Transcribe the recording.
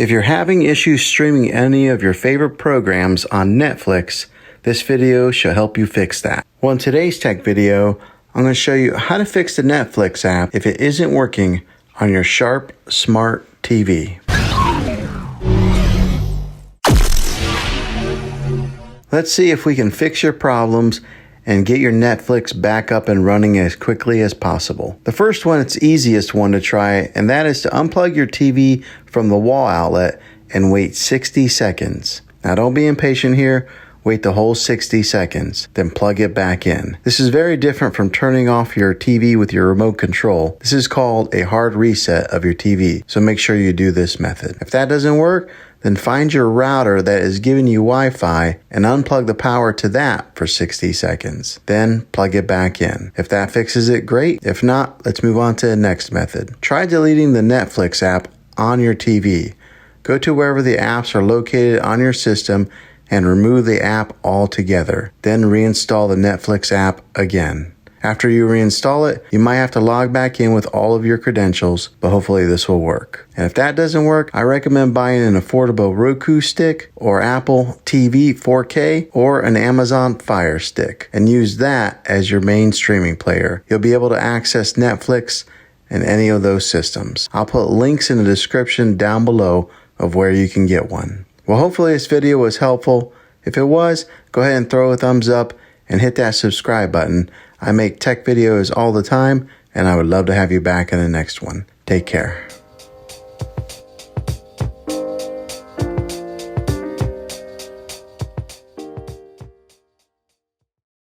If you're having issues streaming any of your favorite programs on Netflix, this video should help you fix that. Well, in today's tech video, I'm going to show you how to fix the Netflix app if it isn't working on your Sharp Smart TV. Let's see if we can fix your problems and get your Netflix back up and running as quickly as possible. The first one, it's the easiest one to try, and that is to unplug your TV from the wall outlet and wait 60 seconds. Now don't be impatient here. Wait the whole 60 seconds, then plug it back in. This is very different from turning off your TV with your remote control. This is called a hard reset of your TV, so make sure you do this method. If that doesn't work, then find your router that is giving you Wi-Fi and unplug the power to that for 60 seconds. Then plug it back in. If that fixes it, great. If not, let's move on to the next method. Try deleting the Netflix app on your TV. Go to wherever the apps are located on your system and remove the app altogether. Then reinstall the Netflix app again. After you reinstall it, you might have to log back in with all of your credentials, but hopefully this will work. And if that doesn't work, I recommend buying an affordable Roku stick or Apple TV 4K or an Amazon Fire Stick and use that as your main streaming player. You'll be able to access Netflix and any of those systems. I'll put links in the description down below of where you can get one. Well, hopefully this video was helpful. If it was, go ahead and throw a thumbs up and hit that subscribe button. I make tech videos all the time, and I would love to have you back in the next one. Take care.